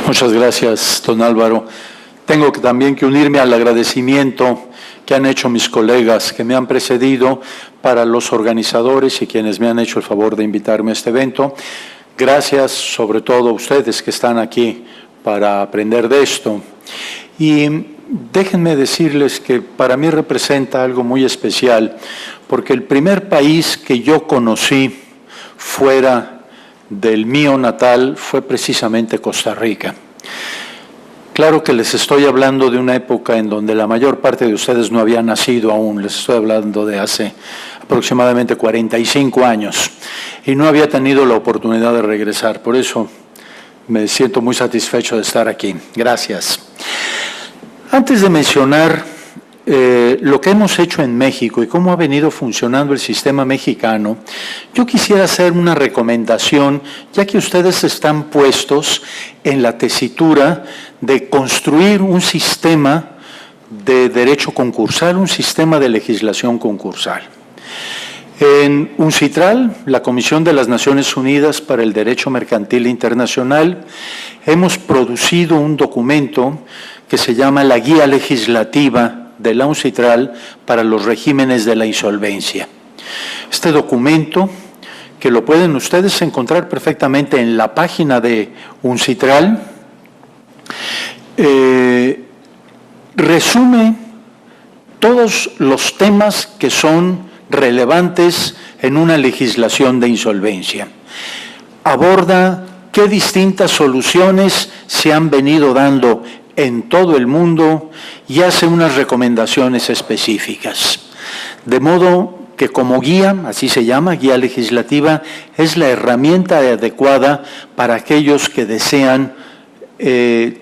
Muchas gracias, don Álvaro. Tengo también que unirme al agradecimiento que han hecho mis colegas que me han precedido para los organizadores y quienes me han hecho el favor de invitarme a este evento. Gracias sobre todo a ustedes que están aquí para aprender de esto. Y déjenme decirles que para mí representa algo muy especial, porque el primer país que yo conocí fuera del mío natal fue precisamente Costa Rica. Claro que les estoy hablando de una época en donde la mayor parte de ustedes no había nacido aún, les estoy hablando de hace aproximadamente 45 años, y no había tenido la oportunidad de regresar, por eso me siento muy satisfecho de estar aquí. Gracias. Antes de mencionar lo que hemos hecho en México y cómo ha venido funcionando el sistema mexicano, yo quisiera hacer una recomendación, ya que ustedes están puestos en la tesitura de construir un sistema de derecho concursal, un sistema de legislación concursal. En UNCITRAL, la Comisión de las Naciones Unidas para el Derecho Mercantil Internacional, hemos producido un documento que se llama la Guía Legislativa de la UNCITRAL para los regímenes de la insolvencia. Este documento, que lo pueden ustedes encontrar perfectamente en la página de UNCITRAL, resume todos los temas que son relevantes en una legislación de insolvencia. Aborda qué distintas soluciones se han venido dando en todo el mundo y hace unas recomendaciones específicas. De modo que como guía, así se llama, guía legislativa, es la herramienta adecuada para aquellos que desean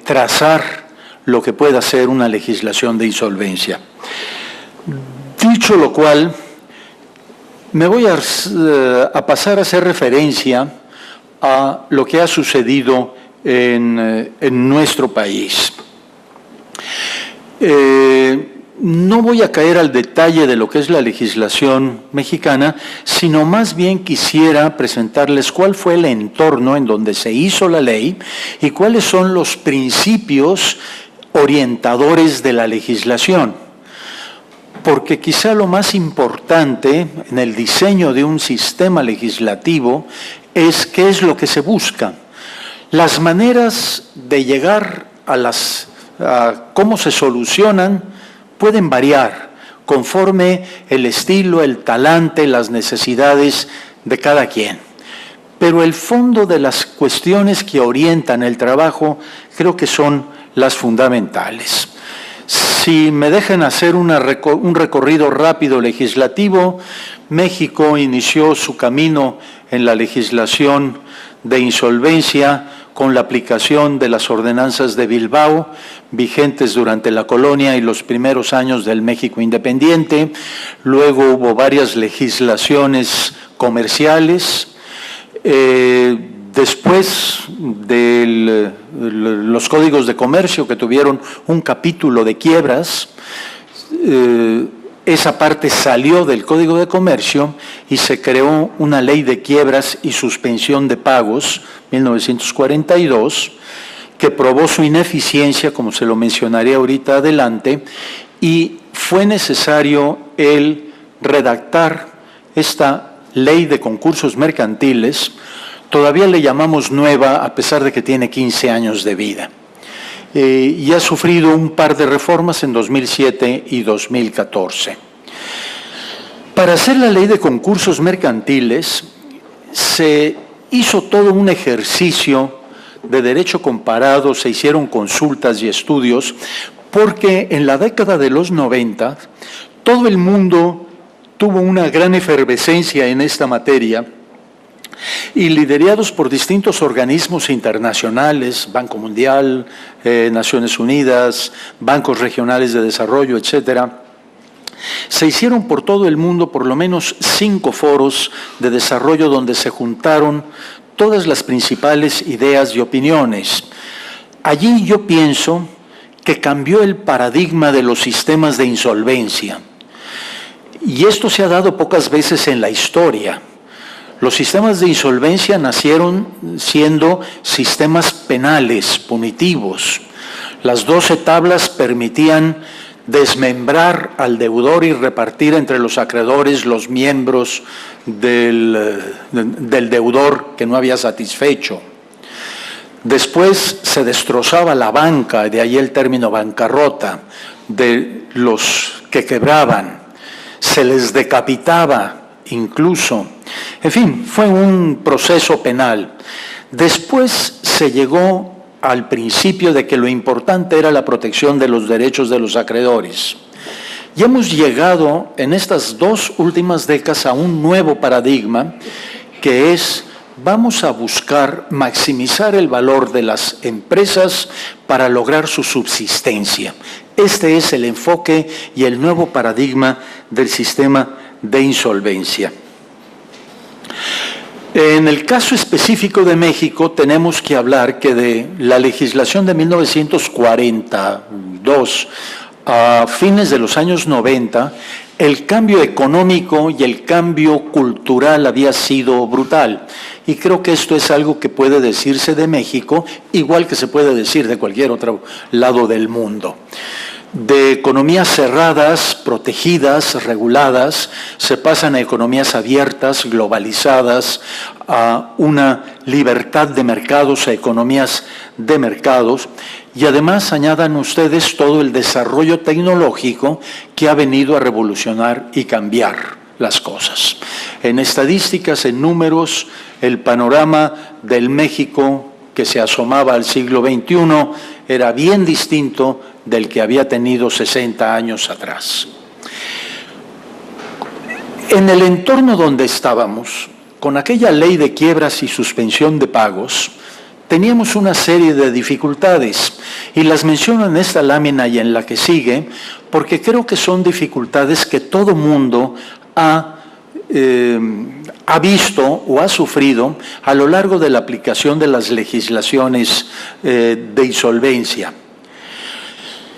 trazar lo que pueda ser una legislación de insolvencia. Dicho lo cual, me voy a pasar a hacer referencia a lo que ha sucedido en nuestro país. No voy a caer al detalle de lo que es la legislación mexicana, sino más bien quisiera presentarles cuál fue el entorno en donde se hizo la ley y cuáles son los principios orientadores de la legislación. Porque quizá lo más importante en el diseño de un sistema legislativo es qué es lo que se busca. Las maneras de llegar a cómo se solucionan pueden variar conforme el estilo, el talante, las necesidades de cada quien. Pero el fondo de las cuestiones que orientan el trabajo creo que son las fundamentales. Si me dejan hacer un recorrido rápido legislativo, México inició su camino en la legislación de insolvencia con la aplicación de las ordenanzas de Bilbao, vigentes durante la colonia y los primeros años del México independiente. Luego hubo varias legislaciones comerciales. Después de los códigos de comercio que tuvieron un capítulo de quiebras, esa parte salió del Código de Comercio y se creó una ley de quiebras y suspensión de pagos, 1942, que probó su ineficiencia, como se lo mencionaré ahorita adelante, y fue necesario el redactar esta ley de concursos mercantiles. Todavía le llamamos nueva a pesar de que tiene 15 años de vida. Y ha sufrido un par de reformas en 2007 y 2014. Para hacer la ley de concursos mercantiles se hizo todo un ejercicio de derecho comparado, se hicieron consultas y estudios, porque en la década de los 90 todo el mundo tuvo una gran efervescencia en esta materia, y liderados por distintos organismos internacionales, Banco Mundial, Naciones Unidas, bancos regionales de desarrollo, etcétera, se hicieron por todo el mundo por lo menos 5 foros de desarrollo donde se juntaron todas las principales ideas y opiniones. Allí yo pienso que cambió el paradigma de los sistemas de insolvencia. Y esto se ha dado pocas veces en la historia. Los sistemas de insolvencia nacieron siendo sistemas penales, punitivos. Las 12 tablas permitían desmembrar al deudor y repartir entre los acreedores los miembros del deudor que no había satisfecho. Después se destrozaba la banca, de ahí el término bancarrota, de los que quebraban. Se les decapitaba incluso. En fin, fue un proceso penal. Después se llegó al principio de que lo importante era la protección de los derechos de los acreedores. Y hemos llegado en estas 2 últimas décadas a un nuevo paradigma que es: vamos a buscar maximizar el valor de las empresas para lograr su subsistencia. Este es el enfoque y el nuevo paradigma del sistema de insolvencia. En el caso específico de México, tenemos que hablar que de la legislación de 1942 a fines de los años 90, el cambio económico y el cambio cultural había sido brutal. Y creo que esto es algo que puede decirse de México, igual que se puede decir de cualquier otro lado del mundo. De economías cerradas, protegidas, reguladas, se pasan a economías abiertas, globalizadas, a una libertad de mercados, a economías de mercados, y además añadan ustedes todo el desarrollo tecnológico que ha venido a revolucionar y cambiar las cosas. En estadísticas, en números, el panorama del México que se asomaba al siglo XXI era bien distinto del que había tenido 60 años atrás. En el entorno donde estábamos, con aquella ley de quiebras y suspensión de pagos, teníamos una serie de dificultades, y las menciono en esta lámina y en la que sigue, porque creo que son dificultades que todo mundo ha visto o ha sufrido a lo largo de la aplicación de las legislaciones de insolvencia.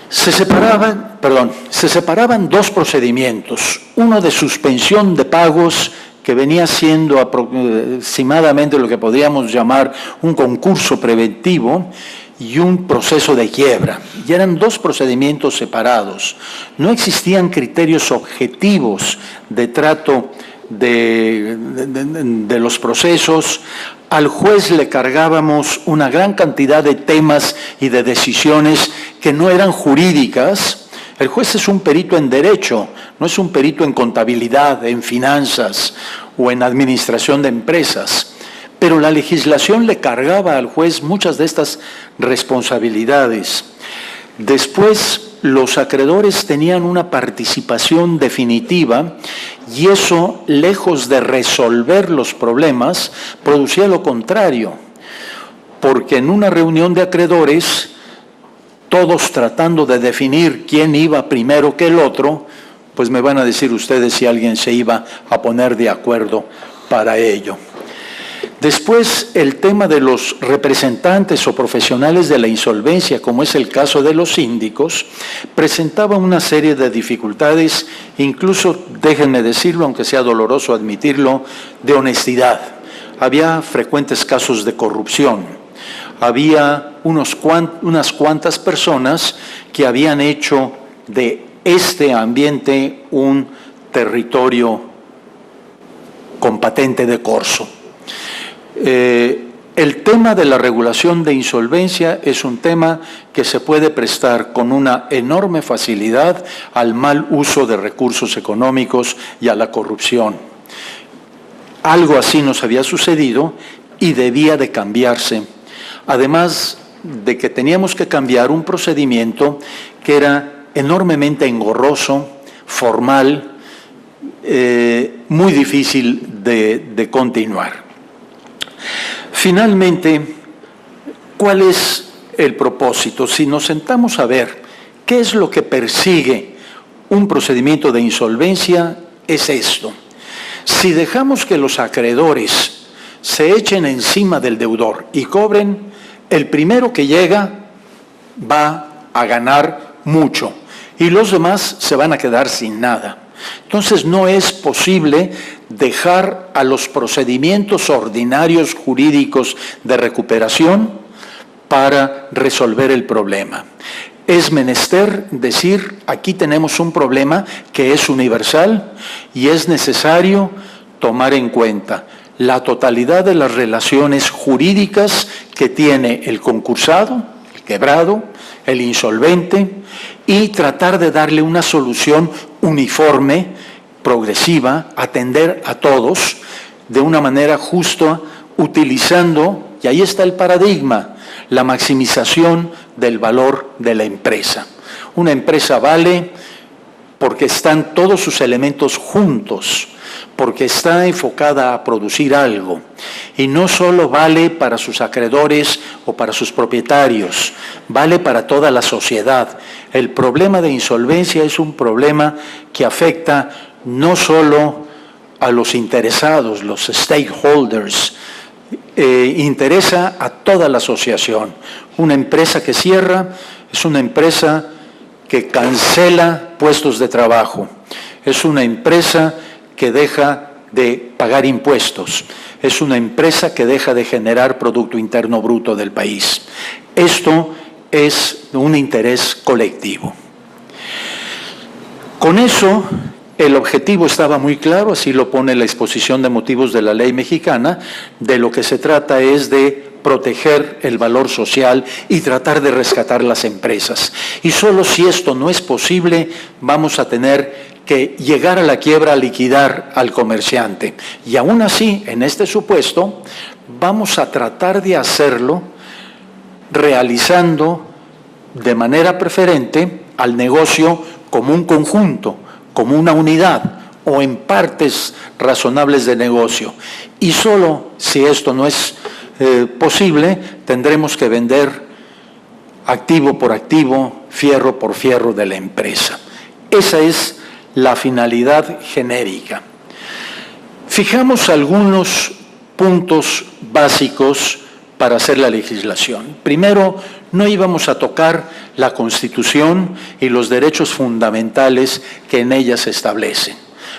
Se separaban 2 procedimientos, uno de suspensión de pagos, que venía siendo aproximadamente lo que podríamos llamar un concurso preventivo, y un proceso de quiebra. Y eran 2 procedimientos separados. No existían criterios objetivos de trato de los procesos. Al juez le cargábamos una gran cantidad de temas y de decisiones que no eran jurídicas. El juez es un perito en derecho, no es un perito en contabilidad, en finanzas o en administración de empresas. Pero la legislación le cargaba al juez muchas de estas responsabilidades. Después, los acreedores tenían una participación definitiva, y eso, lejos de resolver los problemas, producía lo contrario, porque en una reunión de acreedores, todos tratando de definir quién iba primero que el otro, pues me van a decir ustedes si alguien se iba a poner de acuerdo para ello. Después, el tema de los representantes o profesionales de la insolvencia, como es el caso de los síndicos, presentaba una serie de dificultades, incluso, déjenme decirlo, aunque sea doloroso admitirlo, de honestidad. Había frecuentes casos de corrupción. Había unas cuantas personas que habían hecho de este ambiente un territorio con patente de corso. El tema de la regulación de insolvencia es un tema que se puede prestar con una enorme facilidad al mal uso de recursos económicos y a la corrupción. Algo así nos había sucedido y debía de cambiarse. Además de que teníamos que cambiar un procedimiento que era enormemente engorroso, formal, muy difícil de continuar. Finalmente, ¿cuál es el propósito? Si nos sentamos a ver qué es lo que persigue un procedimiento de insolvencia, es esto. Si dejamos que los acreedores se echen encima del deudor y cobren, el primero que llega va a ganar mucho y los demás se van a quedar sin nada. Entonces no es posible dejar a los procedimientos ordinarios jurídicos de recuperación para resolver el problema. Es menester decir, aquí tenemos un problema que es universal y es necesario tomar en cuenta la totalidad de las relaciones jurídicas que tiene el concursado, el quebrado, el insolvente, y tratar de darle una solución uniforme, progresiva, atender a todos de una manera justa, utilizando, y ahí está el paradigma, la maximización del valor de la empresa. Una empresa vale porque están todos sus elementos juntos, porque está enfocada a producir algo, y no solo vale para sus acreedores o para sus propietarios, vale para toda la sociedad. El problema de insolvencia es un problema que afecta no solo a los interesados, los stakeholders, interesa a toda la asociación. Una empresa que cierra es una empresa que cancela puestos de trabajo, es una empresa que deja de pagar impuestos, es una empresa que deja de generar Producto Interno Bruto del país. Esto es un interés colectivo. Con eso, el objetivo estaba muy claro, así lo pone la exposición de motivos de la ley mexicana. De lo que se trata es de proteger el valor social y tratar de rescatar las empresas. Y solo si esto no es posible, vamos a tener que llegar a la quiebra, a liquidar al comerciante. Y aún así, en este supuesto, vamos a tratar de hacerlo realizando de manera preferente al negocio como un conjunto, como una unidad o en partes razonables de negocio. Y solo si esto no es posible, tendremos que vender activo por activo, fierro por fierro de la empresa. Esa es la finalidad genérica. Fijamos algunos puntos básicos para hacer la legislación. Primero, no íbamos a tocar la Constitución y los derechos fundamentales que en ella se establecen.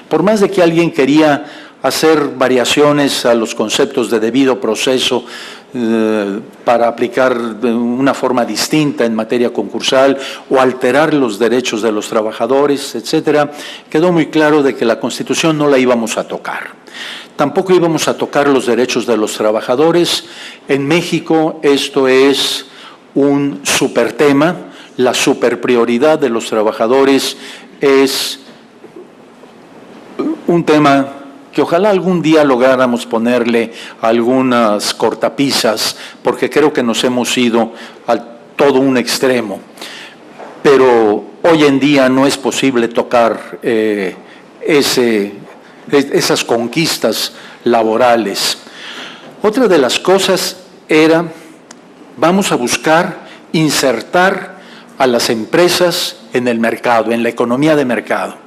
Por más de que alguien quería hacer variaciones a los conceptos de debido proceso para aplicar de una forma distinta en materia concursal o alterar los derechos de los trabajadores, etcétera, quedó muy claro de que la Constitución no la íbamos a tocar. Tampoco íbamos a tocar los derechos de los trabajadores. En México esto es un supertema. La superprioridad de los trabajadores es un tema que ojalá algún día lográramos ponerle algunas cortapisas, porque creo que nos hemos ido a todo un extremo. Pero hoy en día no es posible tocar esas conquistas laborales. Otra de las cosas era, vamos a buscar insertar a las empresas en el mercado, en la economía de mercado.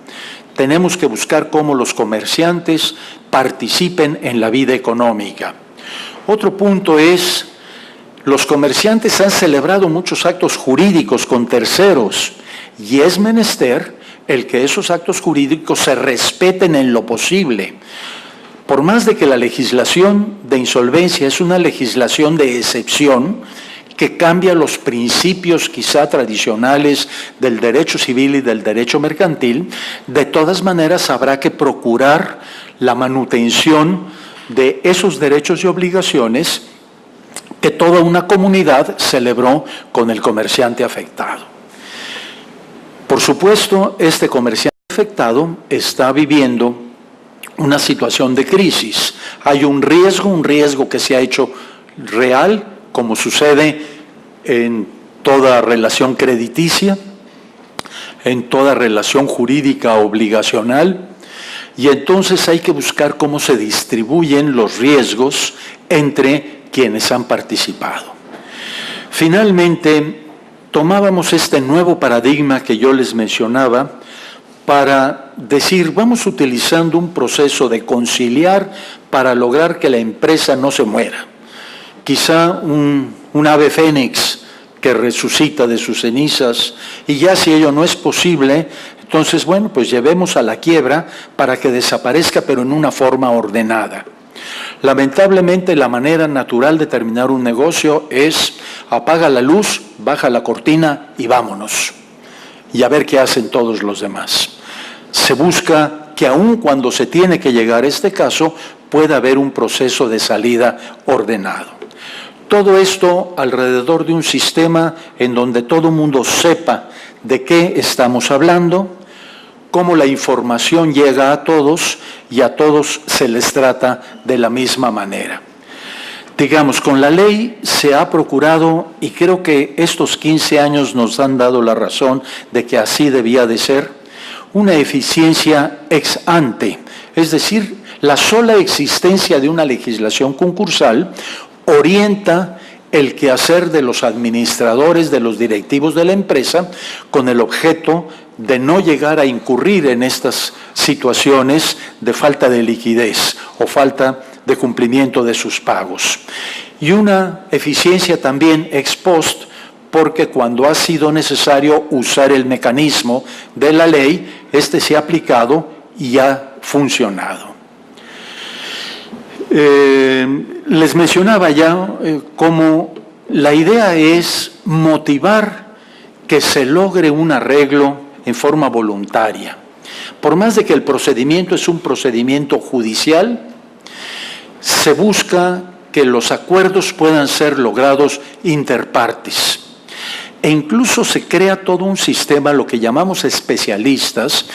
Tenemos que buscar cómo los comerciantes participen en la vida económica. Otro punto es, los comerciantes han celebrado muchos actos jurídicos con terceros y es menester el que esos actos jurídicos se respeten en lo posible. Por más de que la legislación de insolvencia es una legislación de excepción, que cambia los principios quizá tradicionales del derecho civil y del derecho mercantil, de todas maneras habrá que procurar la manutención de esos derechos y obligaciones que toda una comunidad celebró con el comerciante afectado. Por supuesto, este comerciante afectado está viviendo una situación de crisis. Hay un riesgo que se ha hecho real, como sucede en toda relación crediticia, en toda relación jurídica obligacional, y entonces hay que buscar cómo se distribuyen los riesgos entre quienes han participado. Finalmente, tomábamos este nuevo paradigma que yo les mencionaba para decir, vamos utilizando un proceso de conciliar para lograr que la empresa no se muera. Quizá un ave fénix que resucita de sus cenizas, y ya si ello no es posible, Entonces, bueno, pues llevemos a la quiebra para que desaparezca, pero en una forma ordenada. Lamentablemente, la manera natural de terminar un negocio es apaga la luz, baja la cortina y vámonos. Y a ver qué hacen todos los demás. Se busca que aun cuando se tiene que llegar a este caso, pueda haber un proceso de salida ordenado. Todo esto alrededor de un sistema en donde todo el mundo sepa de qué estamos hablando, cómo la información llega a todos y a todos se les trata de la misma manera. Digamos, con la ley se ha procurado, y creo que estos 15 años nos han dado la razón de que así debía de ser, una eficiencia ex ante, es decir, la sola existencia de una legislación concursal orienta el quehacer de los administradores, de los directivos de la empresa, con el objeto de no llegar a incurrir en estas situaciones de falta de liquidez o falta de cumplimiento de sus pagos. Y una eficiencia también ex post, porque cuando ha sido necesario usar el mecanismo de la ley, este se ha aplicado y ha funcionado. Les mencionaba ya cómo la idea es motivar que se logre un arreglo en forma voluntaria. Por más de que el procedimiento es un procedimiento judicial, se busca que los acuerdos puedan ser logrados interpartes. E incluso se crea todo un sistema, lo que llamamos especialistas,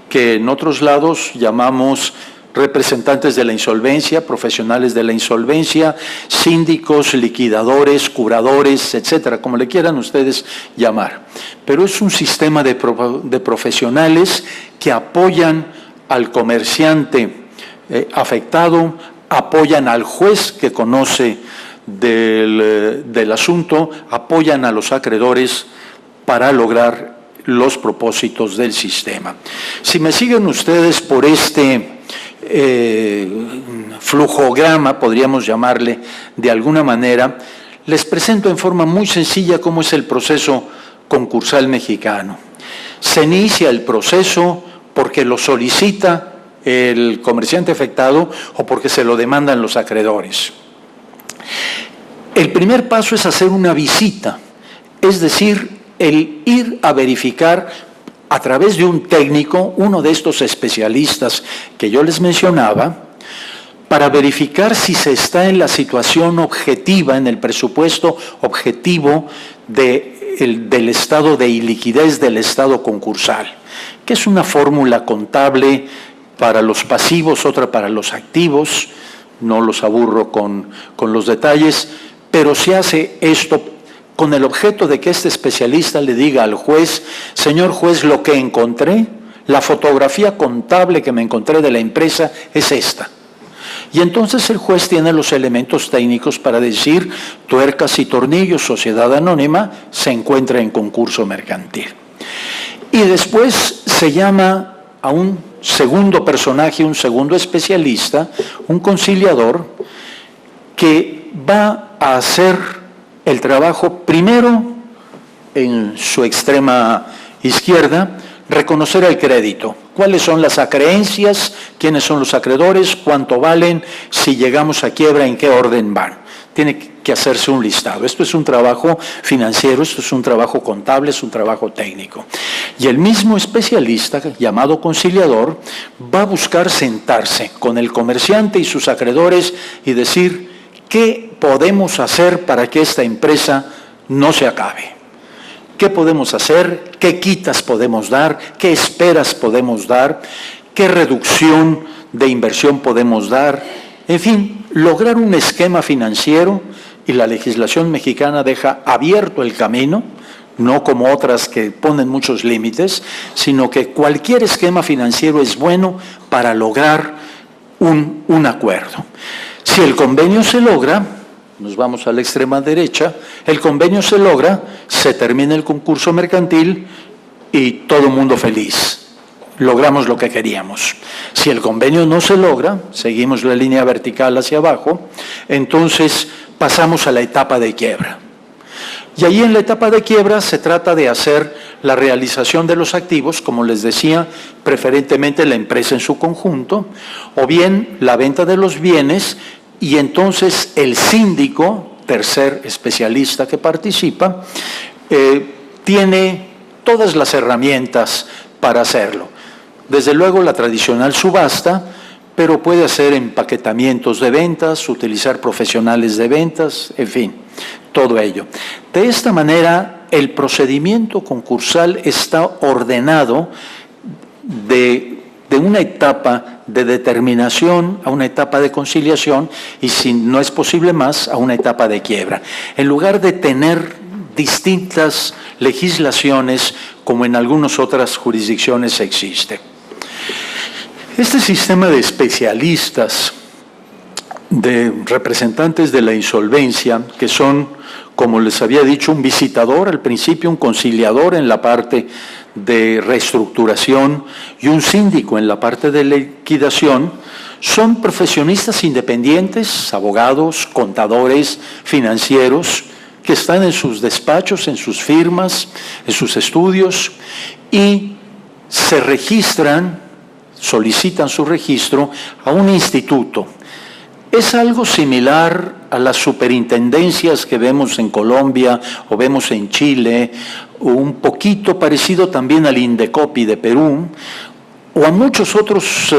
que en otros lados llamamos representantes de la insolvencia, profesionales de la insolvencia, síndicos, liquidadores, curadores, etcétera, como le quieran ustedes llamar. Pero es un sistema de profesionales que apoyan al comerciante afectado, apoyan al juez que conoce del asunto, apoyan a los acreedores para lograr los propósitos del sistema. Si me siguen ustedes por este flujograma, podríamos llamarle de alguna manera, les presento en forma muy sencilla cómo es el proceso concursal mexicano. Se inicia el proceso porque lo solicita el comerciante afectado o porque se lo demandan los acreedores. El primer paso es hacer una visita, es decir, el ir a verificar a través de un técnico, uno de estos especialistas que yo les mencionaba, para verificar si se está en la situación objetiva, en el presupuesto objetivo del estado de iliquidez del estado concursal, que es una fórmula contable para los pasivos, otra para los activos. No los aburro con los detalles, pero se hace esto con el objeto de que este especialista le diga al juez: señor juez, lo que encontré, la fotografía contable que me encontré de la empresa es esta. Y entonces el juez tiene los elementos técnicos para decir: Tuercas y Tornillos, sociedad anónima, se encuentra en concurso mercantil. Y después se llama a un segundo personaje, un segundo especialista, un conciliador, que va a hacer el trabajo primero en su extrema izquierda, reconocer el crédito. ¿Cuáles son las acreencias? ¿Quiénes son los acreedores? ¿Cuánto valen? Si llegamos a quiebra, ¿en qué orden van? Tiene que hacerse un listado. Esto es un trabajo financiero, esto es un trabajo contable, es un trabajo técnico. Y el mismo especialista, llamado conciliador, va a buscar sentarse con el comerciante y sus acreedores y decir: ¿qué podemos hacer para que esta empresa no se acabe? ¿Qué podemos hacer? ¿Qué quitas podemos dar? ¿Qué esperas podemos dar? ¿Qué reducción de inversión podemos dar? En fin, lograr un esquema financiero, y la legislación mexicana deja abierto el camino, no como otras que ponen muchos límites, sino que cualquier esquema financiero es bueno para lograr un acuerdo. Si el convenio se logra, nos vamos a la extrema derecha, el convenio se logra, se termina el concurso mercantil y todo el mundo feliz. Logramos lo que queríamos. Si el convenio no se logra, seguimos la línea vertical hacia abajo, entonces pasamos a la etapa de quiebra. Y ahí en la etapa de quiebra se trata de hacer la realización de los activos, como les decía, preferentemente la empresa en su conjunto, o bien la venta de los bienes, y entonces el síndico, tercer especialista que participa, tiene todas las herramientas para hacerlo. Desde luego la tradicional subasta, pero puede hacer empaquetamientos de ventas, utilizar profesionales de ventas, en fin, todo ello. De esta manera, el procedimiento concursal está ordenado de una etapa de determinación a una etapa de conciliación y, si no es posible más, a una etapa de quiebra. En lugar de tener distintas legislaciones como en algunas otras jurisdicciones existe. Este sistema de especialistas, de representantes de la insolvencia, que son, como les había dicho, un visitador al principio, un conciliador en la parte de reestructuración y un síndico en la parte de liquidación, son profesionistas independientes, abogados, contadores, financieros, que están en sus despachos, en sus firmas, en sus estudios, y se registran, solicitan su registro a un instituto. Es algo similar a las superintendencias que vemos en Colombia o vemos en Chile, o un poquito parecido también al Indecopi de Perú, o a muchos otros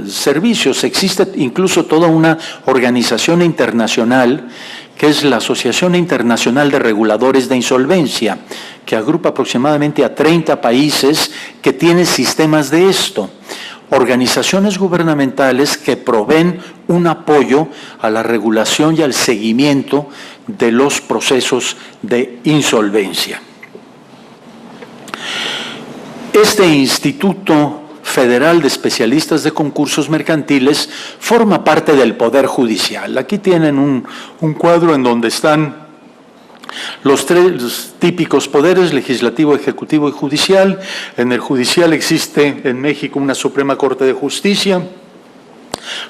servicios. Existe incluso toda una organización internacional que es la Asociación Internacional de Reguladores de Insolvencia, que agrupa aproximadamente a 30 países que tienen sistemas de esto. Organizaciones gubernamentales que proveen un apoyo a la regulación y al seguimiento de los procesos de insolvencia. Este Instituto Federal de Especialistas de Concursos Mercantiles forma parte del Poder Judicial. Aquí tienen un cuadro en donde están los tres típicos poderes, legislativo, ejecutivo y judicial. En el judicial existe en México una Suprema Corte de Justicia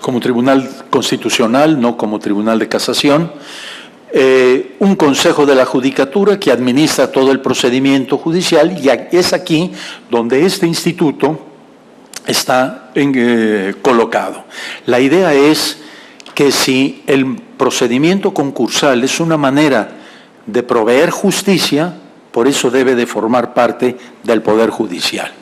como tribunal constitucional, no como tribunal de casación. Un Consejo de la Judicatura que administra todo el procedimiento judicial, y es aquí donde este instituto está colocado. La idea es que si el procedimiento concursal es una manera de proveer justicia, por eso debe de formar parte del Poder Judicial.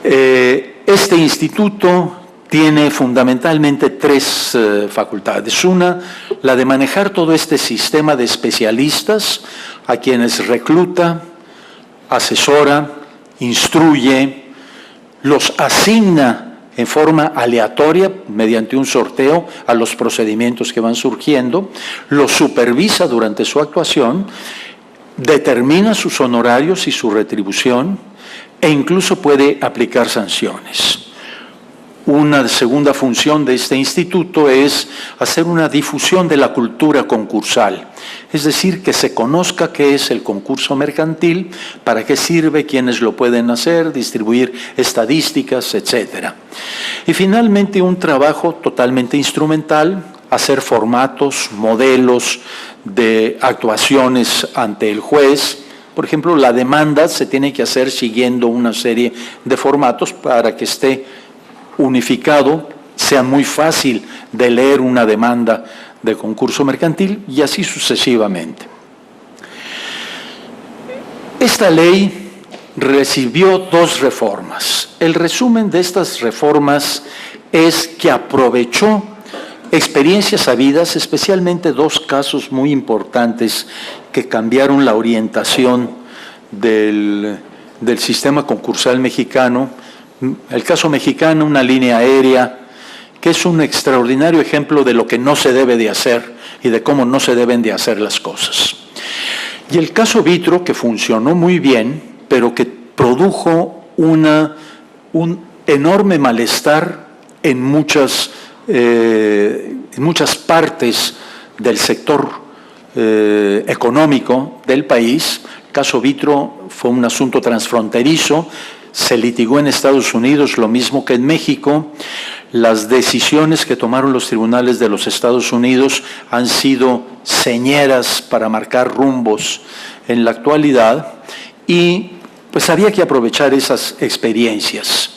Este instituto tiene fundamentalmente tres facultades. Una, la de manejar todo este sistema de especialistas a quienes recluta, asesora, instruye, los asigna en forma aleatoria, mediante un sorteo, a los procedimientos que van surgiendo, los supervisa durante su actuación, determina sus honorarios y su retribución, e incluso puede aplicar sanciones. Una segunda función de este instituto es hacer una difusión de la cultura concursal, es decir, que se conozca qué es el concurso mercantil, para qué sirve, quiénes lo pueden hacer, distribuir estadísticas, etc. Y finalmente un trabajo totalmente instrumental, hacer formatos, modelos de actuaciones ante el juez. Por ejemplo, la demanda se tiene que hacer siguiendo una serie de formatos para que esté unificado, sea muy fácil de leer una demanda de concurso mercantil, y así sucesivamente. Esta ley recibió dos reformas. El resumen de estas reformas es que aprovechó experiencias habidas, especialmente dos casos muy importantes que cambiaron la orientación del sistema concursal mexicano. El caso mexicano, una línea aérea, que es un extraordinario ejemplo de lo que no se debe de hacer y de cómo no se deben de hacer las cosas. Y el caso Vitro, que funcionó muy bien, pero que produjo un enorme malestar en muchas partes del sector económico del país. El caso Vitro fue un asunto transfronterizo, se litigó en Estados Unidos lo mismo que en México. Las decisiones que tomaron los tribunales de los Estados Unidos han sido señeras para marcar rumbos en la actualidad y pues había que aprovechar esas experiencias.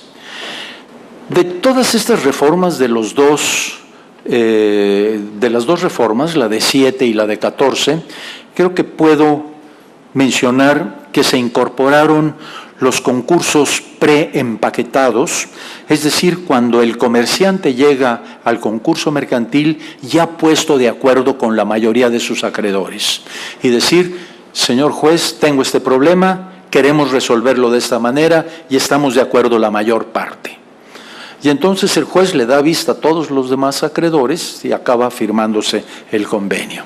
De todas estas reformas de las dos reformas, la de 7 y la de 14, creo que puedo mencionar que se incorporaron los concursos preempaquetados, es decir, cuando el comerciante llega al concurso mercantil ya puesto de acuerdo con la mayoría de sus acreedores y decir, señor juez, tengo este problema, queremos resolverlo de esta manera y estamos de acuerdo la mayor parte. Y entonces el juez le da vista a todos los demás acreedores y acaba firmándose el convenio.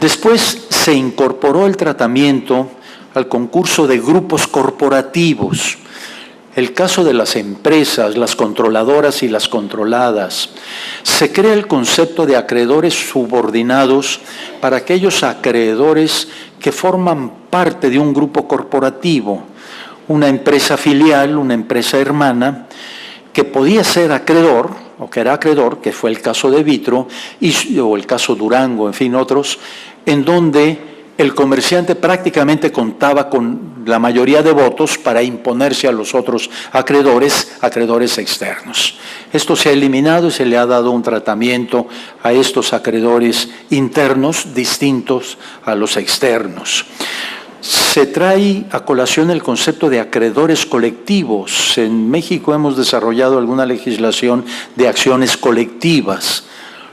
Después se incorporó el tratamiento al concurso de grupos corporativos. El caso de las empresas, las controladoras y las controladas. Se crea el concepto de acreedores subordinados para aquellos acreedores que forman parte de un grupo corporativo, una empresa filial, una empresa hermana, que podía ser acreedor, o que era acreedor, que fue el caso de Vitro, o el caso Durango, en fin, otros, en donde el comerciante prácticamente contaba con la mayoría de votos para imponerse a los otros acreedores externos. Esto se ha eliminado y se le ha dado un tratamiento a estos acreedores internos distintos a los externos. Se trae a colación el concepto de acreedores colectivos. En México hemos desarrollado alguna legislación de acciones colectivas.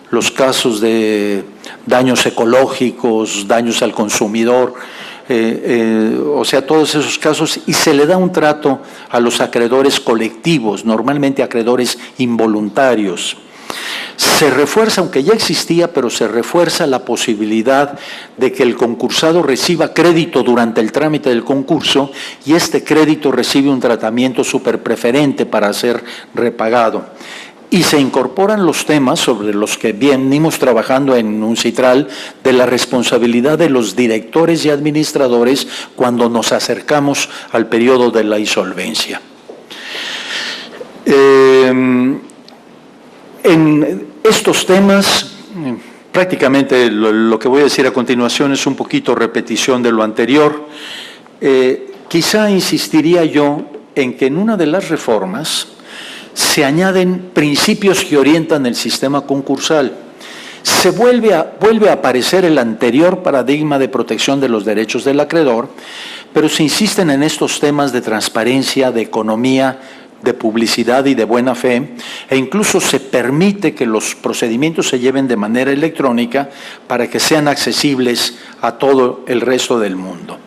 Los casos de daños ecológicos, daños al consumidor, o sea, todos esos casos, y se le da un trato a los acreedores colectivos, normalmente acreedores involuntarios. Se refuerza, aunque ya existía, pero se refuerza la posibilidad de que el concursado reciba crédito durante el trámite del concurso y este crédito recibe un tratamiento superpreferente para ser repagado. Y se incorporan los temas sobre los que venimos trabajando en UNCITRAL de la responsabilidad de los directores y administradores cuando nos acercamos al periodo de la insolvencia. En estos temas, prácticamente lo que voy a decir a continuación es un poquito repetición de lo anterior. Quizá insistiría yo en que en una de las reformas se añaden principios que orientan el sistema concursal. Se vuelve a aparecer el anterior paradigma de protección de los derechos del acreedor, pero se insisten en estos temas de transparencia, de economía, de publicidad y de buena fe, e incluso se permite que los procedimientos se lleven de manera electrónica para que sean accesibles a todo el resto del mundo.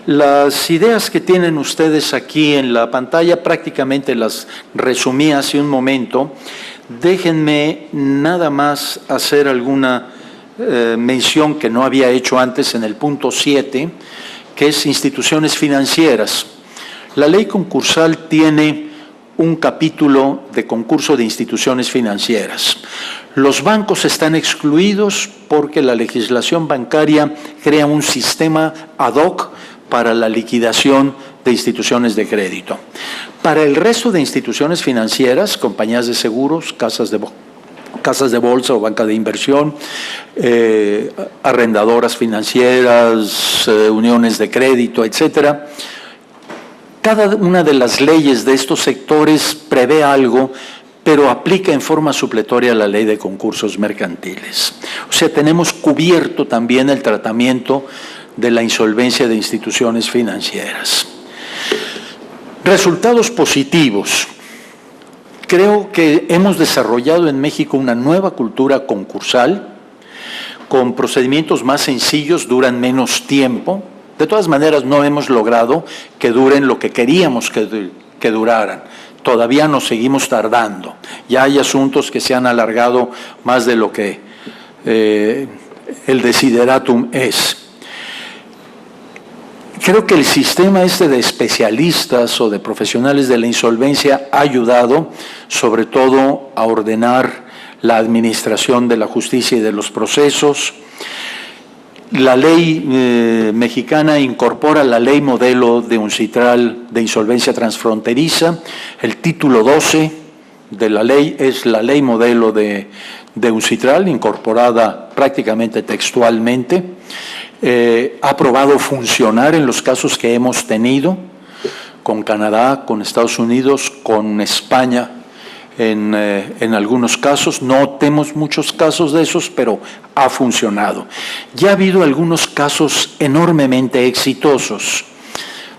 Las ideas que tienen ustedes aquí en la pantalla prácticamente las resumí hace un momento. Déjenme nada más hacer alguna mención que no había hecho antes en el punto 7, que es instituciones financieras. La ley concursal tiene un capítulo de concurso de instituciones financieras. Los bancos están excluidos porque la legislación bancaria crea un sistema ad hoc para la liquidación de instituciones de crédito. Para el resto de instituciones financieras, compañías de seguros, casas de bolsa o banca de inversión, arrendadoras financieras, uniones de crédito, etcétera, cada una de las leyes de estos sectores prevé algo, pero aplica en forma supletoria la ley de concursos mercantiles. O sea, tenemos cubierto también el tratamiento de la insolvencia de instituciones financieras. Resultados positivos. Creo que hemos desarrollado en México una nueva cultura concursal, con procedimientos más sencillos, duran menos tiempo. De todas maneras, no hemos logrado que duren lo que queríamos que duraran. Todavía nos seguimos tardando. Ya hay asuntos que se han alargado más de lo que el desideratum es. Creo que el sistema de especialistas o de profesionales de la insolvencia ha ayudado, sobre todo, a ordenar la administración de la justicia y de los procesos. La ley mexicana incorpora la ley modelo de UNCITRAL de insolvencia transfronteriza, el título 12 de la ley es la ley modelo de UNCITRAL, incorporada prácticamente textualmente. Ha probado funcionar en los casos que hemos tenido con Canadá, con Estados Unidos, con España en algunos casos. No tenemos muchos casos de esos, pero ha funcionado. Ya ha habido algunos casos enormemente exitosos.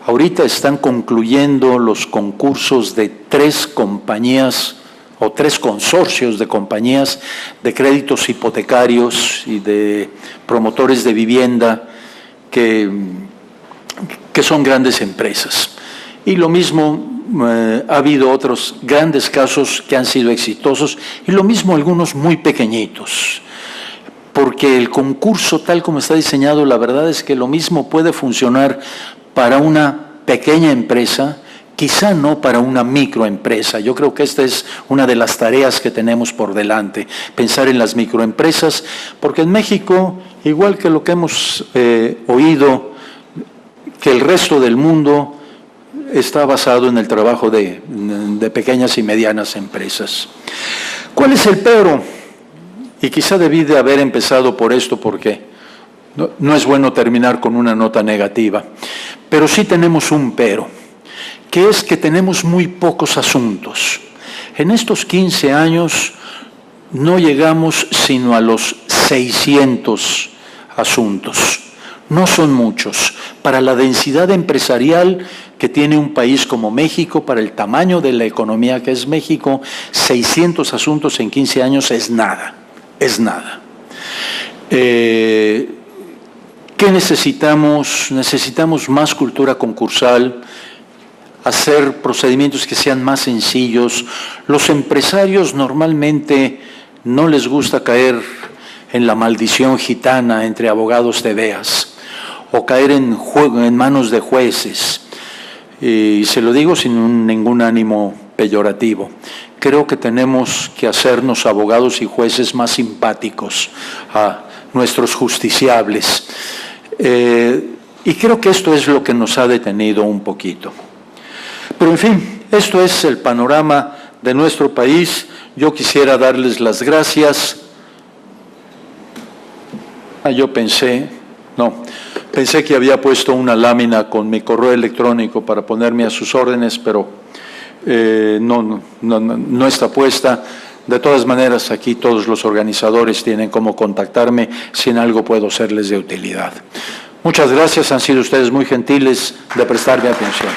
Ahorita están concluyendo los concursos de 3 compañías o 3 consorcios de compañías de créditos hipotecarios y de promotores de vivienda que son grandes empresas. Y lo mismo, ha habido otros grandes casos que han sido exitosos y lo mismo algunos muy pequeñitos. Porque el concurso tal como está diseñado, la verdad es que lo mismo puede funcionar para una pequeña empresa, quizá no para una microempresa. Yo creo que esta es una de las tareas que tenemos por delante, pensar en las microempresas, porque en México, igual que lo que hemos oído, que el resto del mundo está basado en el trabajo de pequeñas y medianas empresas. ¿Cuál es el pero? Y quizá debí de haber empezado por esto porque no es bueno terminar con una nota negativa, pero sí tenemos un pero, que es que tenemos muy pocos asuntos. En estos 15 años no llegamos sino a los 600 asuntos. No son muchos. Para la densidad empresarial que tiene un país como México, para el tamaño de la economía que es México, 600 asuntos en 15 años es nada, es nada. ¿Qué necesitamos? Necesitamos más cultura concursal, hacer procedimientos que sean más sencillos. Los empresarios normalmente no les gusta caer en la maldición gitana entre abogados de veas o caer en manos de jueces. Y se lo digo sin ningún ánimo peyorativo. Creo que tenemos que hacernos abogados y jueces más simpáticos a nuestros justiciables. Y creo que esto es lo que nos ha detenido un poquito. Pero en fin, esto es el panorama de nuestro país. Yo quisiera darles las gracias. Yo pensé que había puesto una lámina con mi correo electrónico para ponerme a sus órdenes, pero no está puesta. De todas maneras, aquí todos los organizadores tienen cómo contactarme si en algo puedo serles de utilidad. Muchas gracias, han sido ustedes muy gentiles de prestarme atención.